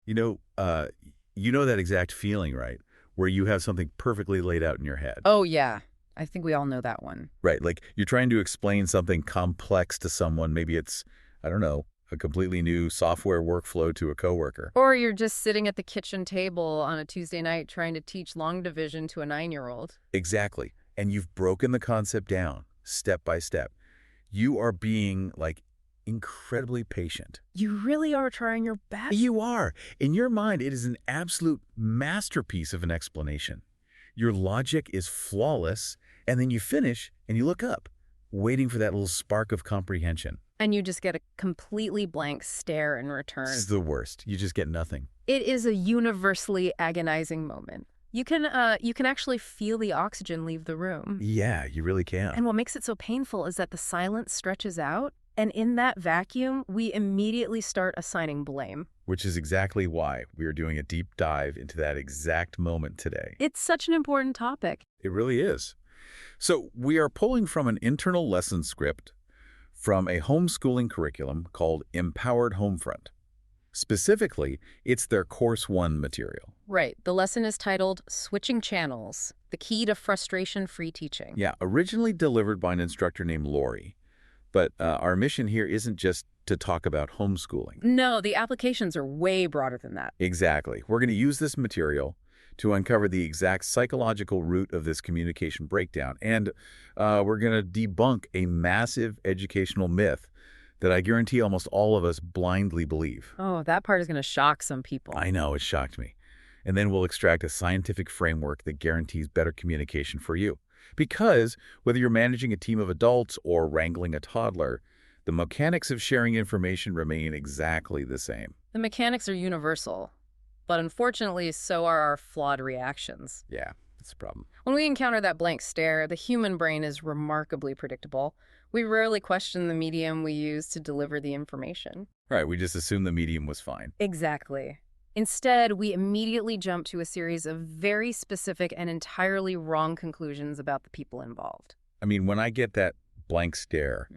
You know, uh, you know that exact feeling, right? Where you have something perfectly laid out in your head. Oh, yeah. I think we all know that one. Right, like you're trying to explain something complex to someone. Maybe it's, I don't know, a completely new software workflow to a coworker. Or you're just sitting at the kitchen table on a Tuesday night trying to teach long division to a 9-year-old. Exactly. And you've broken the concept down step by step. You are being like incredibly patient. You really are trying your best. You are. In your mind, it is an absolute masterpiece of an explanation. Your logic is flawless, and then you finish and you look up, waiting for that little spark of comprehension. And you just get a completely blank stare in This return. is the worst. You just get nothing. It is a universally agonizing moment. You can actually feel the oxygen leave the room. Yeah, you really can. And what makes it so painful is that the silence stretches out, and in that vacuum, we immediately start assigning blame. Which is exactly why we are doing a deep dive into that exact moment today. It's such an important topic. It really is. So we are pulling from an internal lesson script from a homeschooling curriculum called Empowered Homefront. Specifically, it's their Course 1 material. Right. The lesson is titled Switching Channels, the Key to Frustration-Free Teaching. Yeah, originally delivered by an instructor named Lori. But our mission here isn't just to talk about homeschooling. No, the applications are way broader than that. Exactly. We're going to use this material to uncover the exact psychological root of this communication breakdown. And we're going to debunk a massive educational myth that I guarantee almost all of us blindly believe. Oh, that part is going to shock some people. I know, it shocked me. And then we'll extract a scientific framework that guarantees better communication for you. Because whether you're managing a team of adults or wrangling a toddler, the mechanics of sharing information remain exactly the same. The mechanics are universal, but unfortunately, so are our flawed reactions. Yeah, that's the problem. When we encounter that blank stare, the human brain is remarkably predictable. We rarely question the medium we use to deliver the information. Right, we just assume the medium was fine. Exactly. Instead, we immediately jump to a series of very specific and entirely wrong conclusions about the people involved. I mean, when I get that blank stare,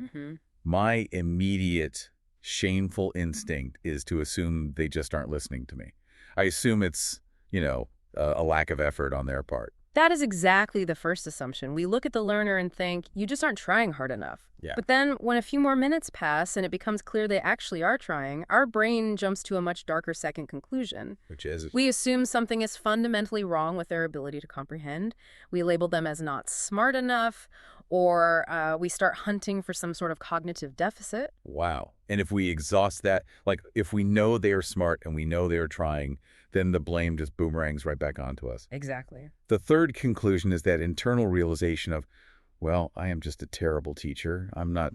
my immediate shameful instinct is to assume they just aren't listening to me. I assume it's, a lack of effort on their part. That is exactly the first assumption. We look at the learner and think, you just aren't trying hard enough. Yeah. But then when a few more minutes pass and it becomes clear they actually are trying, our brain jumps to a much darker second conclusion. Which is? We assume something is fundamentally wrong with their ability to comprehend. We label them as not smart enough, or we start hunting for some sort of cognitive deficit. Wow. And if we exhaust that, like if we know they are smart and we know they are trying, then the blame just boomerangs right back onto us. Exactly. The third conclusion is that internal realization of, well, I am just a terrible teacher. I'm not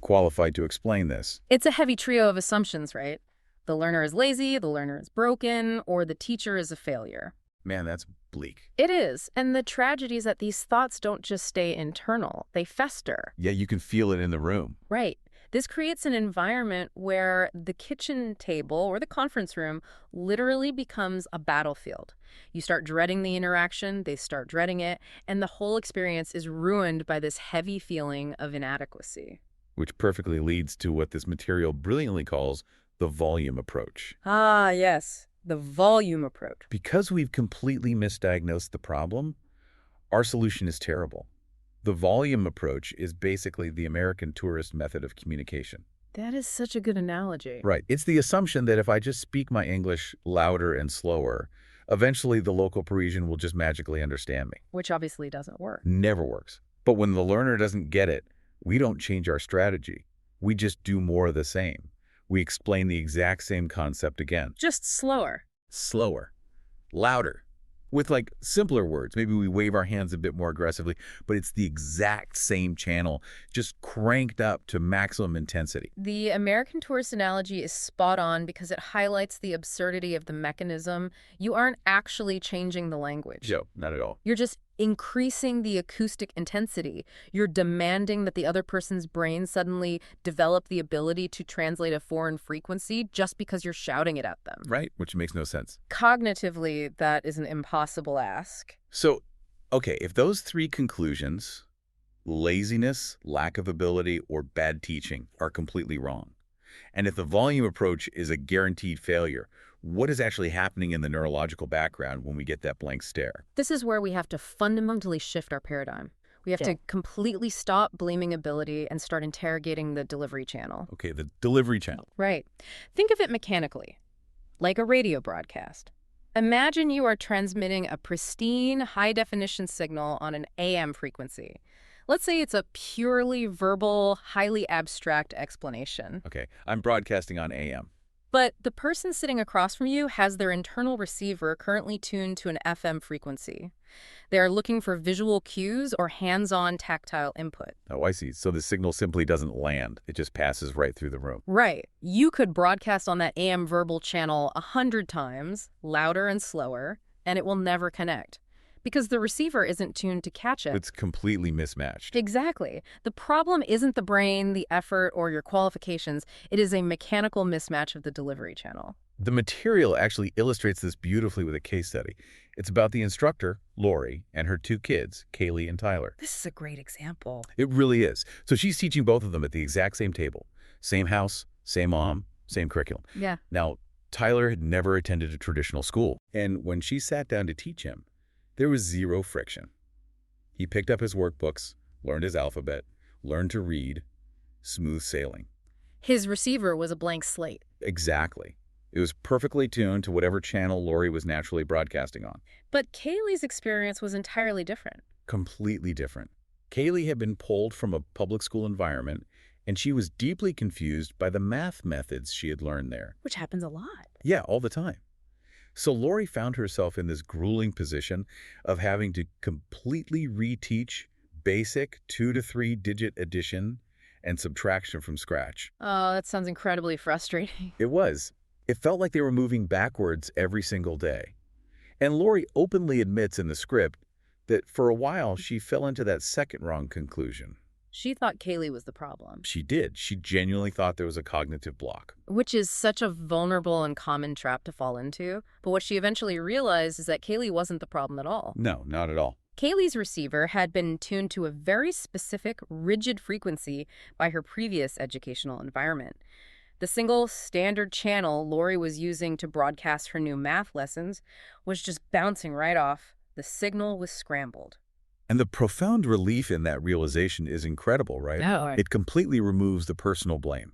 qualified to explain this. It's a heavy trio of assumptions, right? The learner is lazy, the learner is broken, or the teacher is a failure. Man, that's bleak. It is. And the tragedy is that these thoughts don't just stay internal. They fester. Yeah, you can feel it in the room. Right. This creates an environment where the kitchen table or the conference room literally becomes a battlefield. You start dreading the interaction, they start dreading it, and the whole experience is ruined by this heavy feeling of inadequacy. Which perfectly leads to what this material brilliantly calls the volume approach. Ah, yes. The volume approach. Because we've completely misdiagnosed the problem, our solution is terrible. The volume approach is basically the American tourist method of communication. That is such a good analogy. Right. It's the assumption that if I just speak my English louder and slower, eventually the local Parisian will just magically understand me. Which obviously doesn't work. Never works. But when the learner doesn't get it, we don't change our strategy. We just do more of the same. We explain the exact same concept again. Just slower. Slower. Louder. With like simpler words. Maybe we wave our hands a bit more aggressively, but it's the exact same channel, just cranked up to maximum intensity. The American tourist analogy is spot on because it highlights the absurdity of the mechanism. You aren't actually changing the language. No, not at all. You're just increasing the acoustic intensity. You're demanding that the other person's brain suddenly develop the ability to translate a foreign frequency just because you're shouting it at them. Right, which makes no sense. Cognitively, that is an impossible ask. So, okay, if those three conclusions, laziness, lack of ability, or bad teaching, are completely wrong, and if the volume approach is a guaranteed failure, what is actually happening in the neurological background when we get that blank stare? This is where we have to fundamentally shift our paradigm. We have to completely stop blaming ability and start interrogating the delivery channel. Okay, the delivery channel. Right. Think of it mechanically, like a radio broadcast. Imagine you are transmitting a pristine, high-definition signal on an AM frequency. Let's say it's a purely verbal, highly abstract explanation. Okay, I'm broadcasting on AM. But the person sitting across from you has their internal receiver currently tuned to an FM frequency. They are looking for visual cues or hands-on tactile input. Oh, I see. So the signal simply doesn't land. It just passes right through the room. Right. You could broadcast on that AM verbal channel 100 times, louder and slower, and it will never connect. Because the receiver isn't tuned to catch it. It's completely mismatched. Exactly. The problem isn't the brain, the effort, or your qualifications. It is a mechanical mismatch of the delivery channel. The material actually illustrates this beautifully with a case study. It's about the instructor, Lori, and her 2 kids, Kaylee and Tyler. This is a great example. It really is. So she's teaching both of them at the exact same table. Same house, same mom, same curriculum. Yeah. Now, Tyler had never attended a traditional school, and when she sat down to teach him, there was zero friction. He picked up his workbooks, learned his alphabet, learned to read, smooth sailing. His receiver was a blank slate. Exactly. It was perfectly tuned to whatever channel Lori was naturally broadcasting on. But Kaylee's experience was entirely different. Completely different. Kaylee had been pulled from a public school environment, and she was deeply confused by the math methods she had learned there. Which happens a lot. Yeah, all the time. So Lori found herself in this grueling position of having to completely reteach basic 2 to 3 digit addition and subtraction from scratch. Oh, that sounds incredibly frustrating. It was. It felt like they were moving backwards every single day. And Lori openly admits in the script that for a while she fell into that second wrong conclusion. She thought Kaylee was the problem. She did. She genuinely thought there was a cognitive block. Which is such a vulnerable and common trap to fall into. But what she eventually realized is that Kaylee wasn't the problem at all. No, not at all. Kaylee's receiver had been tuned to a very specific, rigid frequency by her previous educational environment. The single standard channel Lori was using to broadcast her new math lessons was just bouncing right off. The signal was scrambled. And the profound relief in that realization is incredible, right? Oh, It completely removes the personal blame.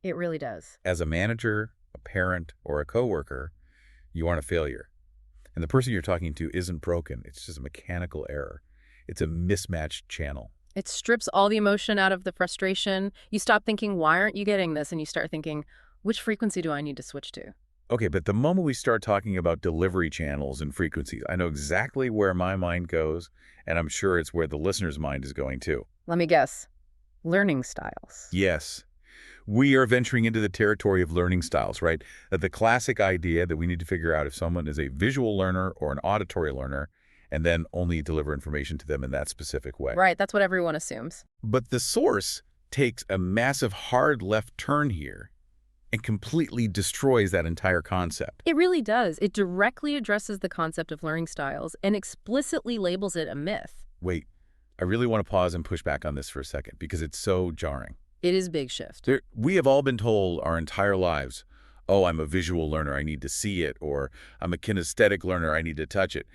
it really does. As a manager, a parent, or a coworker, you aren't a failure. And the person you're talking to isn't broken. It's just a mechanical error. It's a mismatched channel. It strips all the emotion out of the frustration. You stop thinking, why aren't you getting this? And you start thinking, which frequency do I need to switch to? Okay, but the moment we start talking about delivery channels and frequencies, I know exactly where my mind goes, and I'm sure it's where the listener's mind is going too. Let me guess. Learning styles. Yes. We are venturing into the territory of learning styles, right? The classic idea that we need to figure out if someone is a visual learner or an auditory learner, and then only deliver information to them in that specific way. Right, that's what everyone assumes. But the source takes a massive hard left turn here and completely destroys that entire concept. It really does. It directly addresses the concept of learning styles and explicitly labels it a myth. Wait, I really want to pause and push back on this for a second because it's so jarring. It is a big shift. We have all been told our entire lives, oh, I'm a visual learner, I need to see it, or I'm a kinesthetic learner, I need to touch it.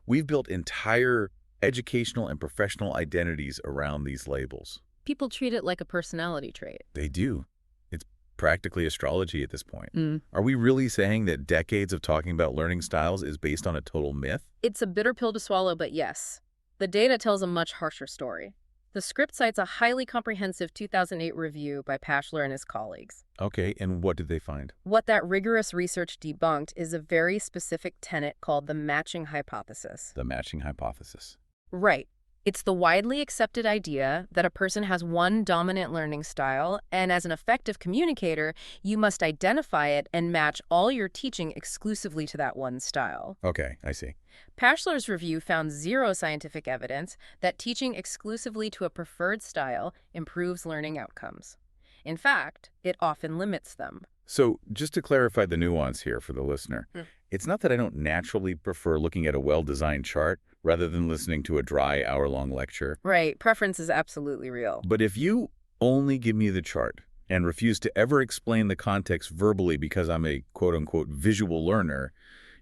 We've built entire educational and professional identities around these labels. People treat it like a personality trait. They do. It's practically astrology at this point. Are we really saying that decades of talking about learning styles is based on a total myth? It's a bitter pill to swallow, but yes. The data tells a much harsher story. The script cites a highly comprehensive 2008 review by Pashler and his colleagues. Okay, and what did they find? What that rigorous research debunked is a very specific tenet called the matching hypothesis. The matching hypothesis. Right. It's the widely accepted idea that a person has one dominant learning style, and as an effective communicator, you must identify it and match all your teaching exclusively to that one style. Okay, I see. Pashler's review found zero scientific evidence that teaching exclusively to a preferred style improves learning outcomes. In fact, it often limits them. So just to clarify the nuance here for the listener, it's not that I don't naturally prefer looking at a well-designed chart rather than listening to a dry hour-long lecture. Right. Preference is absolutely real. But if you only give me the chart and refuse to ever explain the context verbally because I'm a quote-unquote visual learner,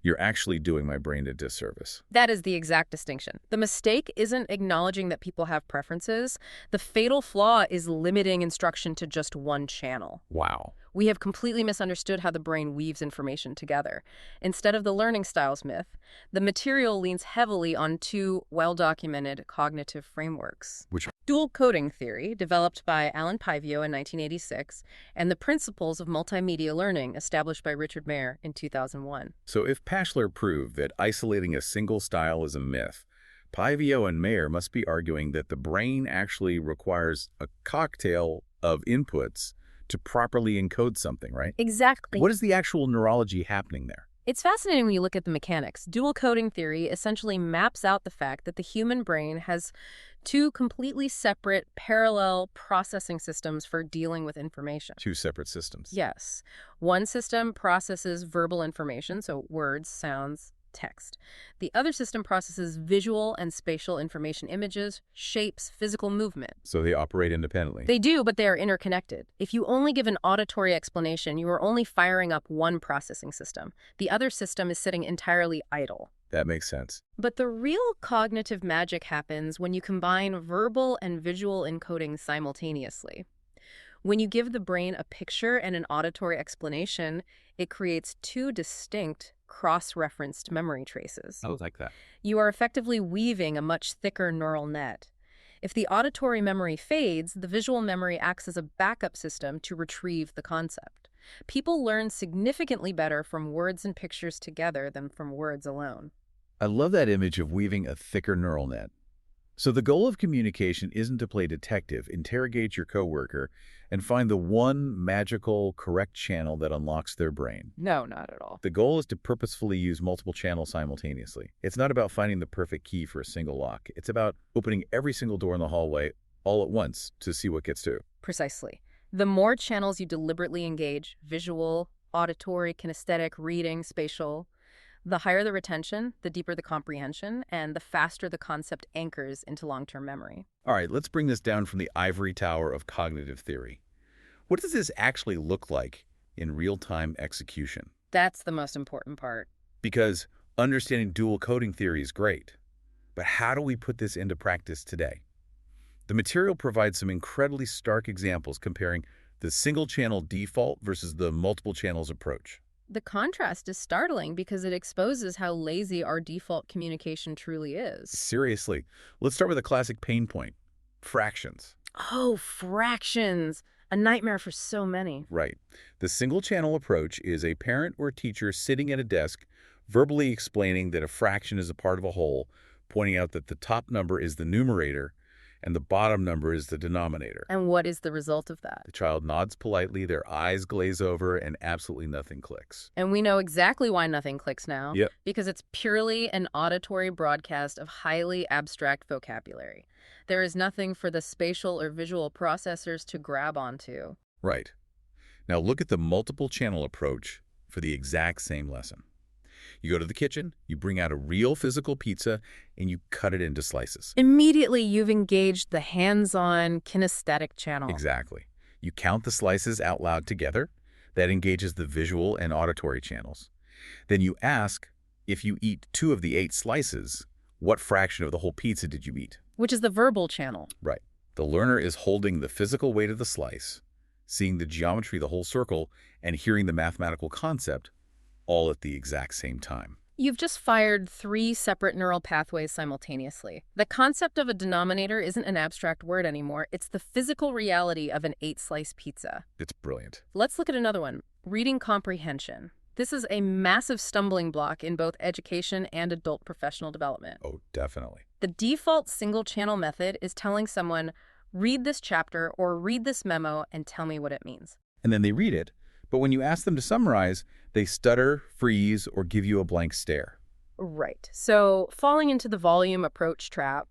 you're actually doing my brain a disservice. That is the exact distinction. The mistake isn't acknowledging that people have preferences. The fatal flaw is limiting instruction to just one channel. Wow. We have completely misunderstood how the brain weaves information together. Instead of the learning styles myth, the material leans heavily on two well-documented cognitive frameworks. Which, Dual coding theory, developed by Alan Pivio in 1986, and the principles of multimedia learning, established by Richard Mayer in 2001. so if Pashler proved that isolating a single style is a myth, Pivio and Mayer must be arguing that the brain actually requires a cocktail of inputs to properly encode something, right? Exactly. What is the actual neurology happening there? It's fascinating when you look at the mechanics. Dual coding theory essentially maps out the fact that the human brain has two completely separate, parallel processing systems for dealing with information. Two separate systems. Yes. One system processes verbal information, so words, sounds, text. The other system processes visual and spatial information, images, shapes, physical movement. So they operate independently. They do, but they are interconnected. If you only give an auditory explanation, you are only firing up one processing system. The other system is sitting entirely idle. That makes sense. But the real cognitive magic happens when you combine verbal and visual encoding simultaneously. When you give the brain a picture and an auditory explanation, it creates two distinct, cross-referenced memory traces. I like that. You are effectively weaving a much thicker neural net. If the auditory memory fades, the visual memory acts as a backup system to retrieve the concept. People learn significantly better from words and pictures together than from words alone. I love that image of weaving a thicker neural net. So the goal of communication isn't to play detective, interrogate your coworker, and find the one magical, correct channel that unlocks their brain. No, not at all. The goal is to purposefully use multiple channels simultaneously. It's not about finding the perfect key for a single lock. It's about opening every single door in the hallway all at once to see what gets through. Precisely. The more channels you deliberately engage, visual, auditory, kinesthetic, reading, spatial, the higher the retention, the deeper the comprehension, and the faster the concept anchors into long-term memory. All right, let's bring this down from the ivory tower of cognitive theory. What does this actually look like in real-time execution? That's the most important part. Because understanding dual coding theory is great, but how do we put this into practice today? The material provides some incredibly stark examples comparing the single-channel default versus the multiple channels approach. The contrast is startling because it exposes how lazy our default communication truly is. Seriously, let's start with a classic pain point, fractions. Oh, fractions. A nightmare for so many. Right. The single-channel approach is a parent or teacher sitting at a desk, verbally explaining that a fraction is a part of a whole, pointing out that the top number is the numerator and the bottom number is the denominator. And what is the result of that? The child nods politely, their eyes glaze over, and absolutely nothing clicks. And we know exactly why nothing clicks now. Yep. Because it's purely an auditory broadcast of highly abstract vocabulary. There is nothing for the spatial or visual processors to grab onto. Right. Now look at the multiple channel approach for the exact same lesson. You go to the kitchen, you bring out a real physical pizza, and you cut it into slices. Immediately, you've engaged the hands-on kinesthetic channel. Exactly. You count the slices out loud together. That engages the visual and auditory channels. Then you ask, if you eat 2 of the 8 slices, what fraction of the whole pizza did you eat? Which is the verbal channel. Right. The learner is holding the physical weight of the slice, seeing the geometry of the whole circle, and hearing the mathematical concept all at the exact same time. You've just fired 3 separate neural pathways simultaneously. The concept of a denominator isn't an abstract word anymore. It's the physical reality of an 8-slice pizza. It's brilliant. Let's look at another one. Reading comprehension. This is a massive stumbling block in both education and adult professional development. Oh, definitely. The default single-channel method is telling someone, read this chapter or read this memo and tell me what it means. And then they read it, but when you ask them to summarize, they stutter, freeze, or give you a blank stare. Right. So falling into the volume approach trap,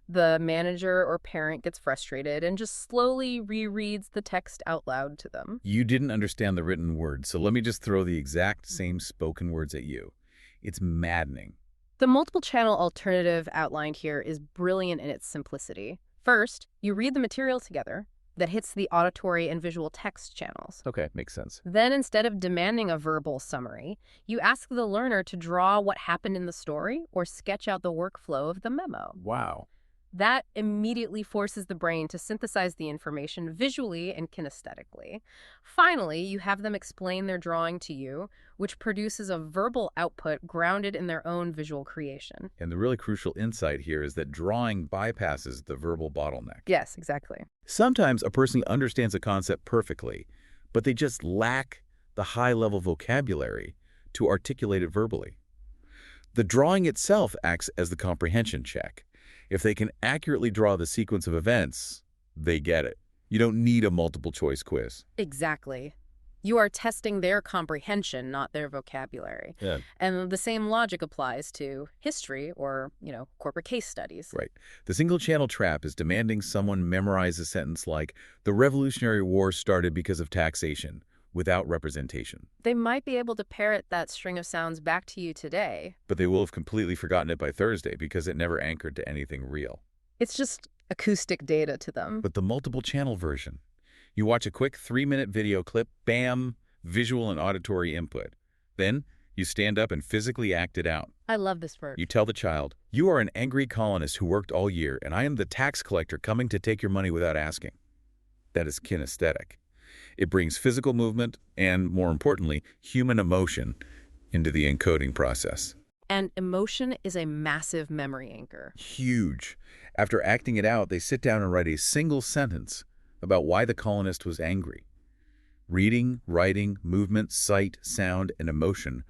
the manager or parent gets frustrated and just slowly rereads the text out loud to them. You didn't understand the written words, so let me just throw the exact same spoken words at you. It's maddening. The multiple channel alternative outlined here is brilliant in its simplicity. First, you read the material together. that hits the auditory and visual text channels. Okay, makes sense. Then, instead of demanding a verbal summary, you ask the learner to draw what happened in the story or sketch out the workflow of the memo. Wow. That immediately forces the brain to synthesize the information visually and kinesthetically. Finally, you have them explain their drawing to you, which produces a verbal output grounded in their own visual creation. And the really crucial insight here is that drawing bypasses the verbal bottleneck. Yes, exactly. Sometimes a person understands a concept perfectly, but they just lack the high-level vocabulary to articulate it verbally. The drawing itself acts as the comprehension check. If they can accurately draw the sequence of events, they get it. You don't need a multiple-choice quiz. Exactly. You are testing their comprehension, not their vocabulary. Yeah. And the same logic applies to history or, corporate case studies. Right. The single-channel trap is demanding someone memorize a sentence like, "The Revolutionary War started because of taxation," without representation. They might be able to parrot that string of sounds back to you today. But they will have completely forgotten it by Thursday because it never anchored to anything real. It's just acoustic data to them. But the multiple-channel version, you watch a quick 3-minute video clip, bam, visual and auditory input. Then you stand up and physically act it out. I love this version. You tell the child, "You are an angry colonist who worked all year, and I am the tax collector coming to take your money without asking." That is kinesthetic. It brings physical movement and, more importantly, human emotion into the encoding process. And emotion is a massive memory anchor. Huge. After acting it out, they sit down and write a single sentence about why the colonist was angry. Reading, writing, movement, sight, sound, and emotion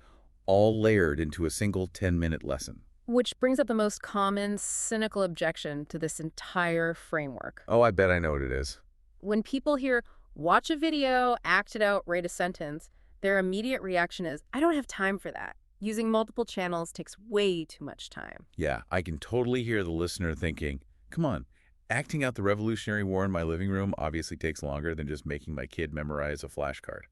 all layered into a single 10-minute lesson. Which brings up the most common cynical objection to this entire framework. Oh, I bet I know what it is. When people hear, watch a video, act it out, write a sentence, their immediate reaction is, I don't have time for that. Using multiple channels takes way too much time. Yeah, I can totally hear the listener thinking, come on, acting out the Revolutionary War in my living room obviously takes longer than just making my kid memorize a flashcard.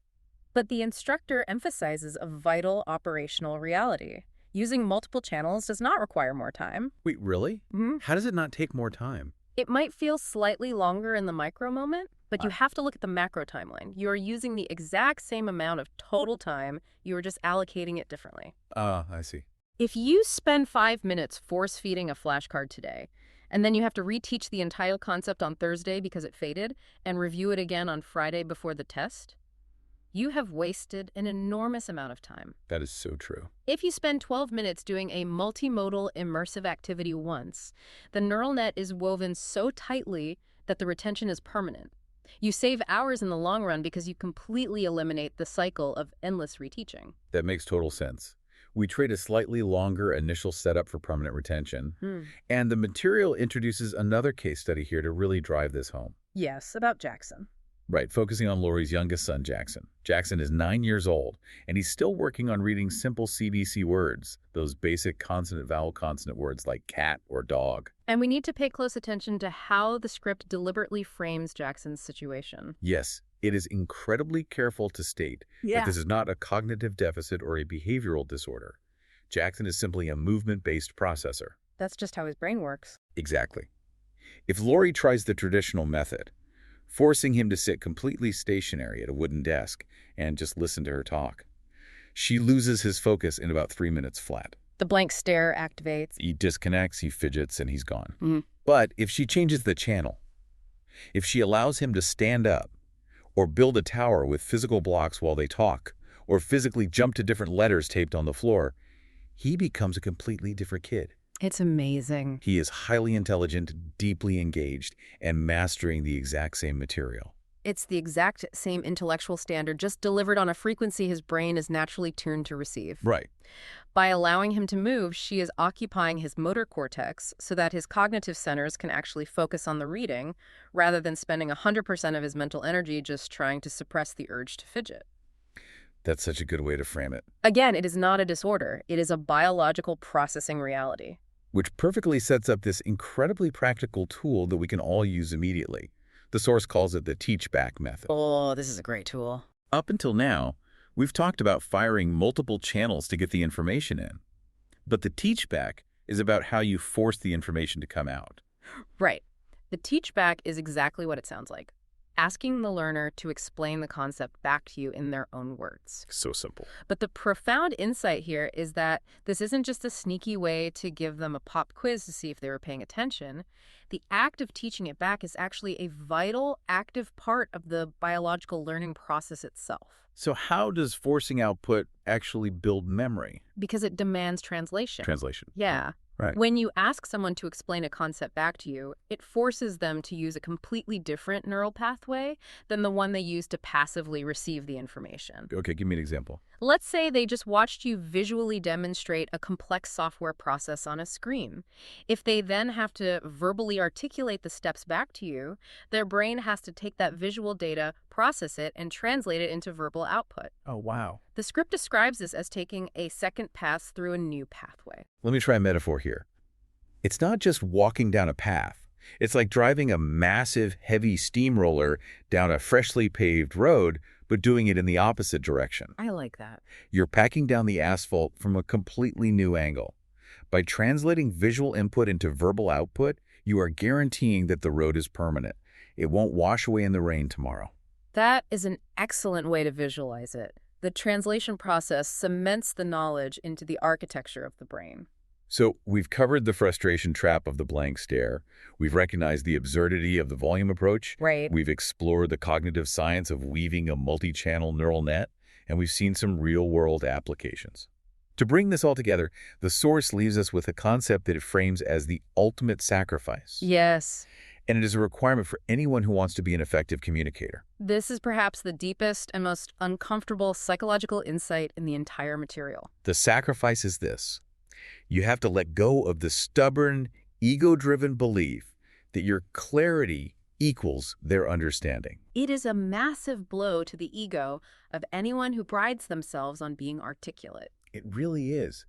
But the instructor emphasizes a vital operational reality. Using multiple channels does not require more time. Wait, really? Mm-hmm. How does it not take more time? It might feel slightly longer in the micro moment, but you have to look at the macro timeline. You are using the exact same amount of total time. You are just allocating it differently. I see. If you spend 5 minutes force-feeding a flashcard today, and then you have to reteach the entire concept on Thursday because it faded, and review it again on Friday before the test, you have wasted an enormous amount of time. That is so true. If you spend 12 minutes doing a multimodal immersive activity once, the neural net is woven so tightly that the retention is permanent. You save hours in the long run because you completely eliminate the cycle of endless reteaching. That makes total sense. We trade a slightly longer initial setup for permanent retention, and the material introduces another case study here to really drive this home. Yes, about Jackson. Right, focusing on Lori's youngest son, Jackson. Jackson is 9 years old, and he's still working on reading simple CVC words, those basic consonant-vowel-consonant words like cat or dog. And we need to pay close attention to how the script deliberately frames Jackson's situation. Yes, it is incredibly careful to state that this is not a cognitive deficit or a behavioral disorder. Jackson is simply a movement-based processor. That's just how his brain works. Exactly. If Lori tries the traditional method, forcing him to sit completely stationary at a wooden desk and just listen to her talk, she loses his focus in about 3 minutes flat. The blank stare activates. He disconnects, he fidgets, and he's gone. But if she changes the channel, if she allows him to stand up, or build a tower with physical blocks while they talk, or physically jump to different letters taped on the floor, he becomes a completely different kid. It's amazing. He is highly intelligent, deeply engaged, and mastering the exact same material. It's the exact same intellectual standard, just delivered on a frequency his brain is naturally tuned to receive. Right. By allowing him to move, she is occupying his motor cortex so that his cognitive centers can actually focus on the reading, rather than spending 100% of his mental energy just trying to suppress the urge to fidget. That's such a good way to frame it. Again, it is not a disorder. It is a biological processing reality. Which perfectly sets up this incredibly practical tool that we can all use immediately. The source calls it the teach-back method. Oh, this is a great tool. Up until now, we've talked about firing multiple channels to get the information in. But the teach-back is about how you force the information to come out. Right. The teach back is exactly what it sounds like. asking the learner to explain the concept back to you in their own words. So simple. But the profound insight here is that this isn't just a sneaky way to give them a pop quiz to see if they were paying attention. The act of teaching it back is actually a vital, active part of the biological learning process itself. So how does forcing output actually build memory? Because it demands translation. Translation. Yeah. Right. When you ask someone to explain a concept back to you, it forces them to use a completely different neural pathway than the one they use to passively receive the information. Okay, give me an example. Let's say they just watched you visually demonstrate a complex software process on a screen. If they then have to verbally articulate the steps back to you, their brain has to take that visual data, process it, and translate it into verbal output. Oh, wow. The script describes this as taking a second pass through a new pathway. Let me try a metaphor here. It's not just walking down a path. It's like driving a massive, heavy steamroller down a freshly paved road, but doing it in the opposite direction. I like that. You're packing down the asphalt from a completely new angle. By translating visual input into verbal output, you are guaranteeing that the road is permanent. It won't wash away in the rain tomorrow. That is an excellent way to visualize it. The translation process cements the knowledge into the architecture of the brain. So we've covered the frustration trap of the blank stare. We've recognized the absurdity of the volume approach. Right. We've explored the cognitive science of weaving a multi-channel neural net, and we've seen some real-world applications. To bring this all together, the source leaves us with a concept that it frames as the ultimate sacrifice. Yes. And it is a requirement for anyone who wants to be an effective communicator. This is perhaps the deepest and most uncomfortable psychological insight in the entire material. The sacrifice is this. You have to let go of the stubborn, ego-driven belief that your clarity equals their understanding. It is a massive blow to the ego of anyone who prides themselves on being articulate. It really is.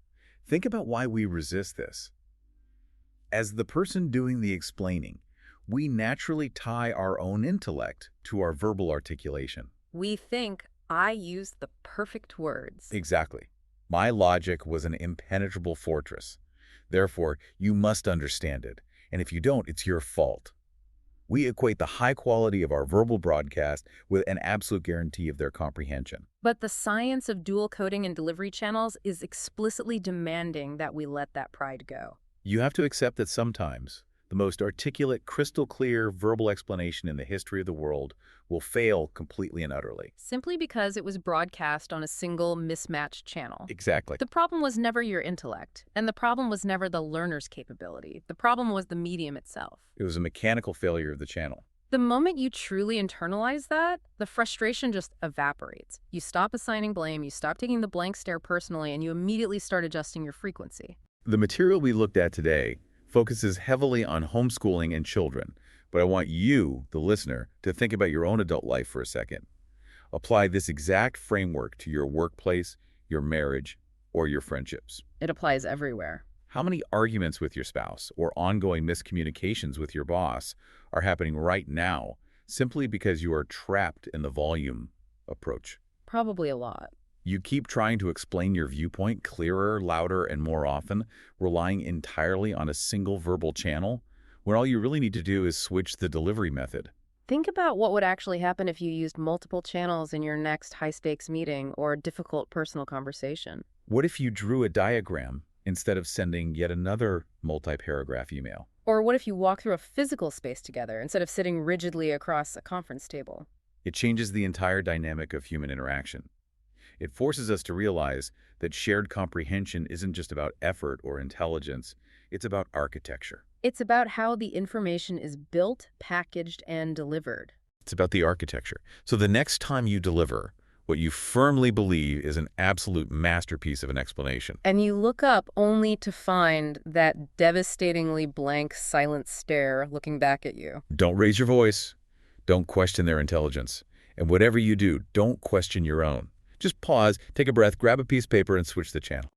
Think about why we resist this. As the person doing the explaining, we naturally tie our own intellect to our verbal articulation. We think, I used the perfect words. Exactly. My logic was an impenetrable fortress. Therefore, you must understand it. And if you don't, it's your fault. We equate the high quality of our verbal broadcast with an absolute guarantee of their comprehension. But the science of dual coding and delivery channels is explicitly demanding that we let that pride go. You have to accept that sometimes the most articulate, crystal-clear verbal explanation in the history of the world will fail completely and utterly. Simply because it was broadcast on a single mismatched channel. Exactly. The problem was never your intellect, and the problem was never the learner's capability. The problem was the medium itself. It was a mechanical failure of the channel. The moment you truly internalize that, the frustration just evaporates. You stop assigning blame, you stop taking the blank stare personally, and you immediately start adjusting your frequency. The material we looked at today focuses heavily on homeschooling and children, but I want you, the listener, to think about your own adult life for a second. Apply this exact framework to your workplace, your marriage, or your friendships. It applies everywhere. How many arguments with your spouse or ongoing miscommunications with your boss are happening right now simply because you are trapped in the volume approach? Probably a lot. You keep trying to explain your viewpoint clearer, louder, and more often, relying entirely on a single verbal channel, when all you really need to do is switch the delivery method. Think about what would actually happen if you used multiple channels in your next high-stakes meeting or difficult personal conversation. What if you drew a diagram instead of sending yet another multi-paragraph email? Or what if you walk through a physical space together instead of sitting rigidly across a conference table? It changes the entire dynamic of human interaction. It forces us to realize that shared comprehension isn't just about effort or intelligence, it's about architecture. It's about how the information is built, packaged, and delivered. It's about the architecture. So the next time you deliver what you firmly believe is an absolute masterpiece of an explanation, And you look up only to find that devastatingly blank, silent stare looking back at you. don't raise your voice, don't question their intelligence, and whatever you do, don't question your own. Just pause, take a breath, grab a piece of paper, and switch the channel.